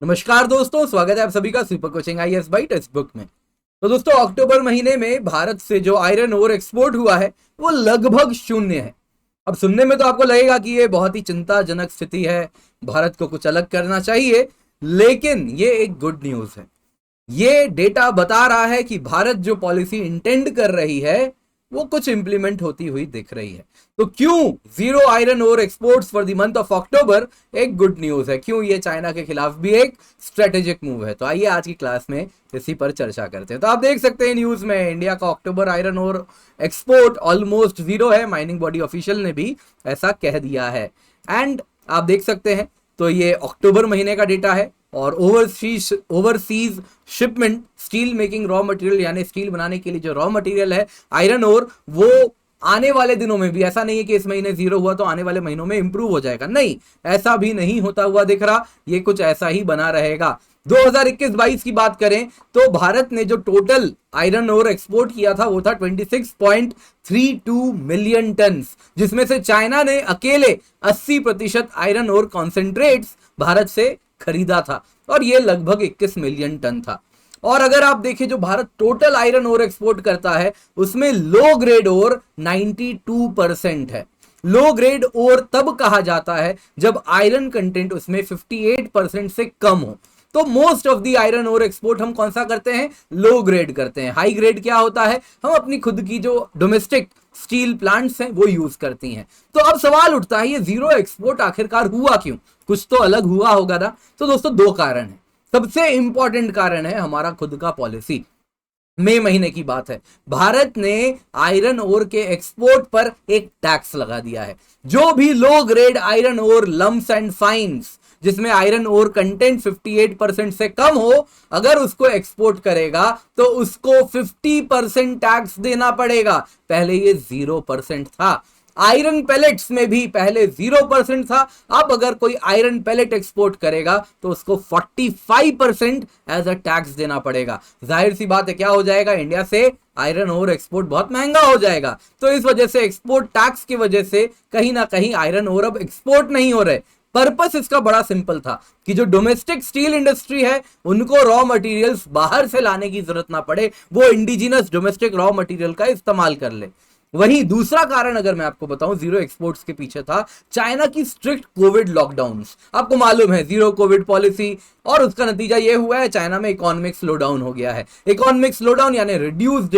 नमस्कार दोस्तों, स्वागत है आप सभी का super coaching IAS by text book में। तो दोस्तों, अक्टूबर महीने में भारत से जो आयरन ओर एक्सपोर्ट हुआ है वो लगभग शून्य है। अब सुनने में तो आपको लगेगा कि ये बहुत ही चिंताजनक स्थिति है, भारत को कुछ अलग करना चाहिए, लेकिन ये एक गुड न्यूज है। ये डेटा बता रहा है कि भारत जो पॉलिसी इंटेंड कर रही है वो कुछ इंप्लीमेंट होती हुई दिख रही है। तो क्यों zero iron ore exports for the month of October एक गुड न्यूज है, क्यों ये चाइना के खिलाफ भी एक स्ट्रेटेजिक मूव है। तो आइए आज की क्लास में इसी पर चर्चा करते हैं। तो आप देख सकते हैं न्यूज में इंडिया का October iron ore export almost zero है। माइनिंग बॉडी ऑफिशियल ने भी ऐसा कह दिया है। एंड आप देख सकते हैं तो ये अक्टूबर महीने का डेटा है और overseas shipment steel making raw material यानी स्टील बनाने के लिए जो रॉ मटेरियल है आयरन ओर, वो आने वाले दिनों में भी, ऐसा नहीं है कि इस महीने जीरो हुआ तो आने वाले महीनों में इंप्रूव हो जाएगा, नहीं, ऐसा भी नहीं होता हुआ दिख रहा। ये कुछ ऐसा ही बना रहेगा। 2021-22 की बात करें तो भारत ने जो टोटल आयरन ओर एक्सपोर्ट किया था वो था 26.32 मिलियन टन, जिसमें से चाइना ने अकेले 80% आयरन ओर कॉन्सेंट्रेट्स भारत से खरीदा था और ये लगभग 21 मिलियन टन था। और अगर आप देखें जो Bharat total iron ore export करता है उसमें लो ग्रेड ओर 92% है। लो ग्रेड ओर तब कहा जाता है जब आयरन कंटेंट उसमें 58% से कम हो। तो most of the iron ore export हम कौन सा करते हैं? लो ग्रेड करते हैं। हाई ग्रेड क्या होता है? हम अपनी खुद की जो डोमेस्टिक स्टील प्लांट्स हैं वो यूज करती हैं। तो अब सवाल उठता है ये जीरो एक्सपोर्ट आखिरकार हुआ क्यों? कुछ तो अलग हुआ होगा ना। तो दोस्तों दो कारण है। सबसे इंपॉर्टेंट कारण है हमारा खुद का पॉलिसी। मई महीने की बात है, भारत ने आयरन ओर के एक्सपोर्ट पर एक टैक्स लगा दिया है। जो भी low grade iron ore lumps and fines जिसमें आयरन ओर कंटेंट 58% से कम हो, अगर उसको एक्सपोर्ट करेगा तो उसको 50% टैक्स देना पड़ेगा। पहले ये 0% था। आयरन पैलेट्स में भी पहले 0% था। अब अगर कोई आयरन पैलेट एक्सपोर्ट करेगा तो उसको 45% एज अ टैक्स देना पड़ेगा। जाहिर सी बात है, क्या हो जाएगा? इंडिया से आयरन ओर एक्सपोर्ट बहुत महंगा हो जाएगा। तो इस वजह से एक्सपोर्ट टैक्स की वजह से कहीं ना कहीं आयरन ओर अब एक्सपोर्ट नहीं हो रहे। पर्पस इसका बड़ा सिंपल था कि जो डोमेस्टिक स्टील इंडस्ट्री है उनको रॉ मटेरियल्स बाहर से लाने की जरूरत ना पड़े, वो इंडिजिनस डोमेस्टिक रॉ मटेरियल का इस्तेमाल कर ले। वहीं दूसरा कारण अगर मैं आपको बताऊं जीरो एक्सपोर्ट्स के पीछे था चाइना की स्ट्रिक्ट कोविड लॉकडाउन्स। आपको मालूम है जीरो कोविड पॉलिसी, और उसका नतीजा यह हुआ है चाइना में इकोनॉमिक स्लो डाउन हो गया है। इकोनॉमिक स्लो डाउन यानी रिड्यूस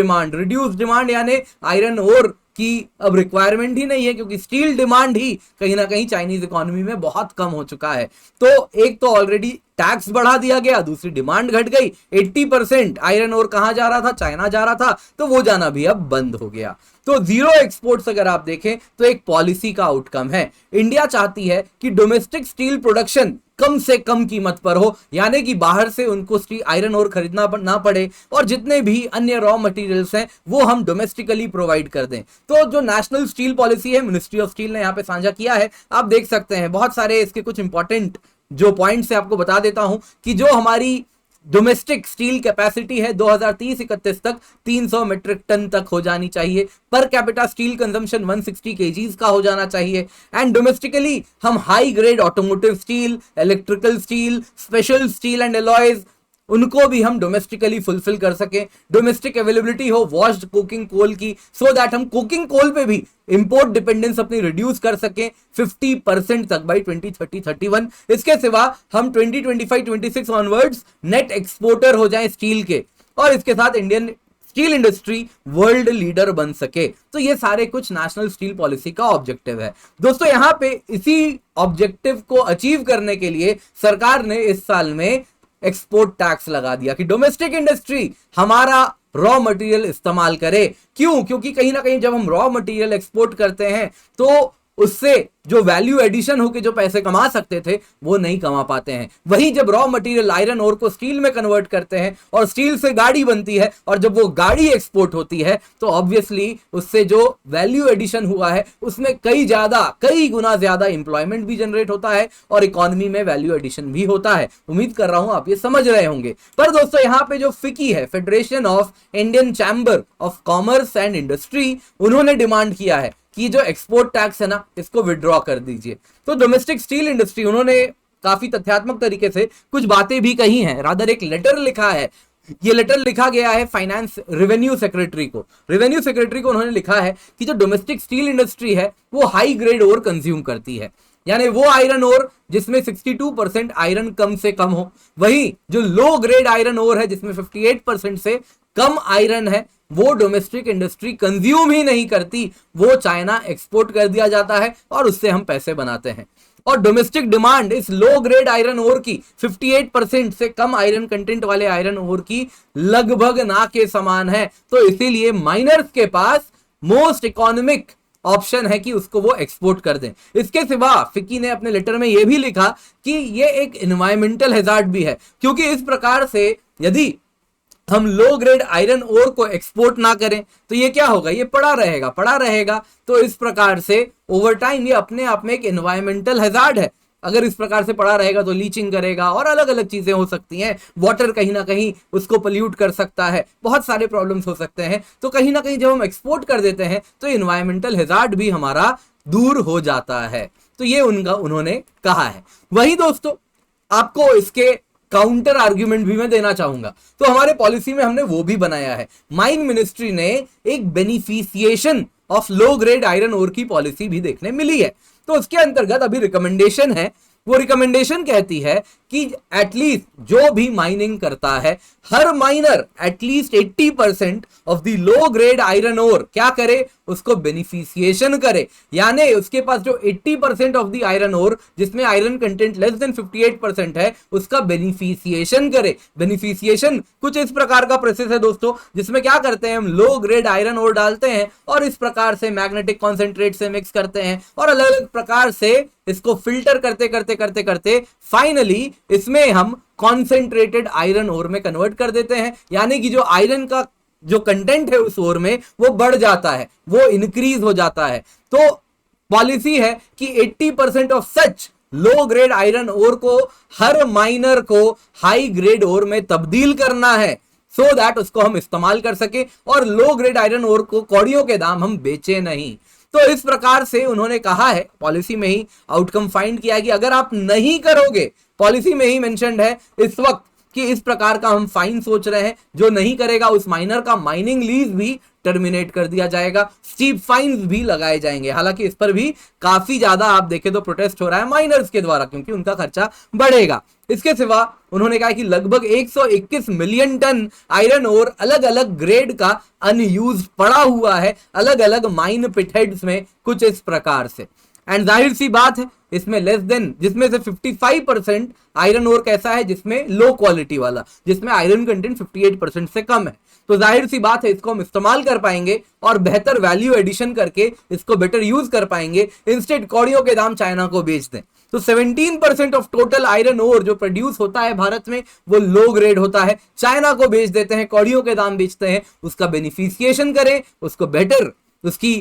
डिमांड यानी आयरन ओर की अब रिक्वायरमेंट ही नहीं है, क्योंकि स्टील डिमांड ही कहीं ना कहीं चाइनीज इकोनॉमी में बहुत कम हो चुका है। तो एक तो ऑलरेडी टैक्स बढ़ा दिया गया, दूसरी डिमांड घट गई। 80% आयरन ओर कहां जा रहा था? चाइना जा रहा था, तो वो जाना भी अब बंद हो गया। तो जीरो एक्सपोर्ट्स अगर आप देखें तो एक पॉलिसी का आउटकम है। इंडिया चाहती है कि डोमेस्टिक स्टील प्रोडक्शन कम से कम कीमत पर हो, यानी कि बाहर से उनको स्टील आयरन ओर खरीदना ना पड़े, और जितने भी अन्य रॉ मटेरियल्स हैं वो हम डोमेस्टिकली प्रोवाइड कर दें। तो जो नेशनल स्टील पॉलिसी है, मिनिस्ट्री ऑफ स्टील ने यहाँ पे साझा किया है। आप देख सकते हैं बहुत सारे इसके कुछ इंपॉर्टेंट जो पॉइंट्स है आपको बता देता हूं कि जो हमारी डोमेस्टिक स्टील कैपेसिटी है 2030-31 तक 300 मीट्रिक टन तक हो जानी चाहिए। Per capita steel consumption 160 KGs का हो जाना चाहिए। एंड डोमेस्टिकली हम high grade automotive steel, electrical steel, special steel and alloys, उनको भी हम डोमेस्टिकली फुलफिल कर सकें। डोमेस्टिक अवेलेबिलिटी हो वॉश्ड कुकिंग कोल की, सो दैट हम कुकिंग कोल पे भी इंपोर्ट डिपेंडेंस अपनी रिड्यूस कर सकें 50% तक बाई 2030-31। इसके सिवा हम 2025-26 ऑनवर्ड्स नेट एक्सपोर्टर हो जाएं स्टील के, और इसके साथ Indian steel industry world leader बन सके। तो ये सारे कुछ नेशनल स्टील पॉलिसी का ऑब्जेक्टिव है। दोस्तों यहां पे इसी ऑब्जेक्टिव को अचीव करने के लिए सरकार ने इस साल में एक्सपोर्ट टैक्स लगा दिया कि डोमेस्टिक इंडस्ट्री हमारा रॉ मटेरियल इस्तेमाल करे। क्यों? क्योंकि कहीं ना कहीं जब हम रॉ मटेरियल एक्सपोर्ट करते हैं तो उससे जो वैल्यू एडिशन होकर जो पैसे कमा सकते थे वो नहीं कमा पाते हैं। वहीं जब रॉ मटेरियल आयरन ओर को स्टील में कन्वर्ट करते हैं और स्टील से गाड़ी बनती है, और जब वो गाड़ी एक्सपोर्ट होती है तो ऑब्वियसली उससे जो वैल्यू एडिशन हुआ है उसमें कई गुना ज्यादा इंप्लॉयमेंट भी जनरेट होता है और इकोनॉमी में वैल्यू एडिशन भी होता है। उम्मीद कर रहा हूं आप ये समझ रहे होंगे। पर दोस्तों यहाँ पे जो फिकी है, federation of Indian chamber of commerce and industry, उन्होंने डिमांड किया है कि जो एक्सपोर्ट टैक्स है ना इसको विड्रॉ कर दीजिए। तो डोमेस्टिक स्टील इंडस्ट्री उन्होंने काफी तथ्यात्मक तरीके से कुछ बातें भी कही हैं, रादर एक लेटर लिखा है। ये लेटर लिखा गया है फाइनेंस रेवेन्यू सेक्रेटरी को। रेवेन्यू सेक्रेटरी को उन्होंने लिखा है कि जो डोमेस्टिक स्टील इंडस्ट्री है वो हाई ग्रेड ओर कंज्यूम करती है, यानी वो आयरन ओर जिसमें 62% आयरन कम से कम हो। वही जो लो ग्रेड आयरन ओर है जिसमें 58% से कम आयरन है, वो डोमेस्टिक इंडस्ट्री कंज्यूम ही नहीं करती, वो चाइना एक्सपोर्ट कर दिया जाता है और उससे हम पैसे बनाते हैं। और डोमेस्टिक डिमांड इस लो ग्रेड आयरन ओर की 58% से कम आयरन कंटेंट वाले आयरन ओर की लगभग ना के समान है। तो इसीलिए माइनर्स के पास मोस्ट इकोनॉमिक ऑप्शन है कि उसको वो एक्सपोर्ट कर दें। इसके सिवा फिक्की ने अपने लेटर में यह भी लिखा कि ये एक एनवायरमेंटल हैजार्ड भी है, क्योंकि इस प्रकार से यदि हम लो ग्रेड आयरन ओर को एक्सपोर्ट ना करें तो ये क्या होगा, ये पड़ा रहेगा। तो इस प्रकार से ओवर टाइम ये अपने आप में एक एनवायरमेंटल हैजार्ड है। अगर इस प्रकार से पड़ा रहेगा तो लीचिंग करेगा और अलग अलग चीजें हो सकती हैं, वाटर कहीं ना कहीं उसको पोल्यूट कर सकता है, बहुत सारे प्रॉब्लम्स हो सकते हैं। तो कहीं ना कहीं जब हम एक्सपोर्ट कर देते हैं तो एनवायरमेंटल हैजार्ड भी हमारा दूर हो जाता है। तो ये उन्होंने कहा है। वही दोस्तों आपको इसके काउंटर आर्ग्यूमेंट भी मैं देना चाहूंगा। तो हमारे पॉलिसी में हमने वो भी बनाया है, माइन मिनिस्ट्री ने एक beneficiation of low grade iron ore की पॉलिसी भी देखने मिली है। तो उसके अंतर्गत अभी रिकमेंडेशन है, वो रिकमेंडेशन कहती है कि एटलीस्ट जो भी माइनिंग करता है, हर miner at least 80% of the low grade iron ore क्या करे, उसको बेनिफिशिएशन करे। यानी उसके पास जो 80% ऑफ द आयरन ओर जिसमें आयरन कंटेंट लेस देन 58% है, उसका बेनिफिशिएशन करे। बेनिफिशिएशन कुछ इस प्रकार का प्रोसेस है दोस्तों, जिसमें क्या करते हैं, हम लो ग्रेड आयरन ओर डालते हैं और इस प्रकार से मैग्नेटिक कॉन्सेंट्रेट से मिक्स करते हैं और अलग अलग प्रकार से इसको फिल्टर करते करते करते करते फाइनली इसमें हम कॉन्सेंट्रेटेड आयरन ओर में कन्वर्ट कर देते हैं। यानी कि जो आयरन का जो कंटेंट है उस ओर में वो बढ़ जाता है, वो इंक्रीज हो जाता है। तो पॉलिसी है कि 80% of such low grade iron ore को हर माइनर को हाई ग्रेड ओर में तब्दील करना है, सो दैट उसको हम इस्तेमाल कर सके और लो ग्रेड आयरन ओर को कौड़ियों के दाम हम बेचे नहीं। तो इस प्रकार से उन्होंने कहा है, पॉलिसी में ही आउटकम फाइंड किया है कि अगर आप नहीं करोगे, पॉलिसी में ही मेंशन्ड है इस वक्त कि इस प्रकार का हम फाइन सोच रहे हैं, जो नहीं करेगा उस माइनर का माइनिंग लीज भी टर्मिनेट कर दिया जाएगा, स्टीप फाइन्स भी लगाए जाएंगे। हालांकि इस पर भी काफी ज्यादा आप देखें तो प्रोटेस्ट हो रहा है माइनर्स के द्वारा, क्योंकि उनका खर्चा बढ़ेगा। इसके सिवा उन्होंने कहा कि लगभग 121 मिलियन टन आयरन ओर अलग अलग ग्रेड का अनयूज पड़ा हुआ है अलग अलग माइन पिटहेड्स में, कुछ इस प्रकार से। एंड जाहिर सी बात है इसमें लेस देन, जिसमें से 55% आयरन ओर कैसा है, जिसमें लो क्वालिटी वाला, जिसमें आयरन कंटेंट 58% से कम है। तो जाहिर सी बात है इसको हम इस्तेमाल कर पाएंगे और बेहतर वैल्यू एडिशन करके इसको बेटर यूज कर पाएंगे, इंस्टेड कौड़ियों के दाम चाइना को बेच दें। तो 17% ऑफ टोटल आयरन ओर जो प्रोड्यूस होता है भारत में वो लो ग्रेड होता है, चाइना को बेच देते हैं, कौड़ियों के दाम बेचते हैं। उसका बेनिफिशिएशन करें, उसको बेटर, उसकी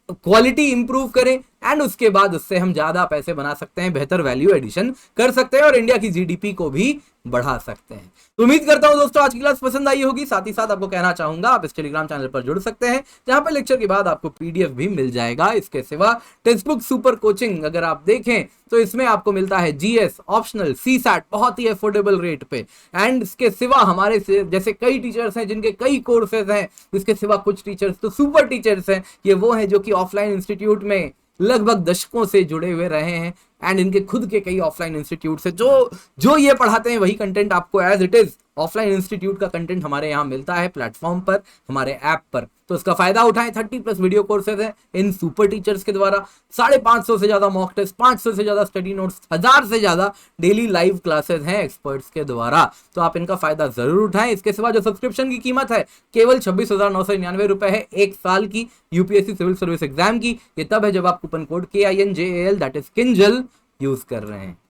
क्वालिटी इंप्रूव करें एंड उसके बाद उससे हम ज्यादा पैसे बना सकते हैं, बेहतर वैल्यू एडिशन कर सकते हैं और इंडिया की जीडीपी को भी बढ़ा सकते हैं। तो उम्मीद करता हूं दोस्तों आज की क्लास पसंद आई होगी। साथ ही साथ आपको कहना चाहूंगा आप इस टेलीग्राम चैनल पर जुड़ सकते हैं, जहां पर लेक्चर के बाद आपको पीडीएफ भी मिल जाएगा। इसके सिवा टेक्स्ट बुक सुपर कोचिंग अगर आप देखें तो इसमें आपको मिलता है जीएस, ऑप्शनल, सीसैट बहुत ही अफोर्डेबल रेट पे। एंड इसके सिवा हमारे जैसे कई टीचर्स हैं जिनके कई कोर्सेज हैं, इसके सिवा कुछ टीचर्स तो सुपर टीचर्स हैं, ये वो हैं जो कि ऑफलाइन इंस्टीट्यूट में लगभग दशकों से जुड़े हुए रहे हैं एंड इनके खुद के कई ऑफलाइन इंस्टीट्यूट से जो ये पढ़ाते हैं वही कंटेंट आपको as it is offline institute का कंटेंट हमारे यहाँ मिलता है प्लेटफॉर्म पर, हमारे ऐप पर। तो इसका फायदा उठाएं। 30+ वीडियो कोर्सेज हैं इन सुपर टीचर्स के द्वारा, 550 से ज्यादा मॉक टेस्ट, 500 से ज्यादा स्टडी नोट्स, 1000 से ज्यादा डेली लाइव क्लासेस हैं एक्सपर्ट्स के द्वारा। तो आप इनका फायदा जरूर उठाएं। इसके सिवा जो सब्सक्रिप्शन की कीमत है केवल 26,999 रुपए है, 1 साल की यूपीएससी सिविल सर्विस एग्जाम की। ये तब है जब आप coupon code KINJAL that is Kinjal use कर रहे हैं।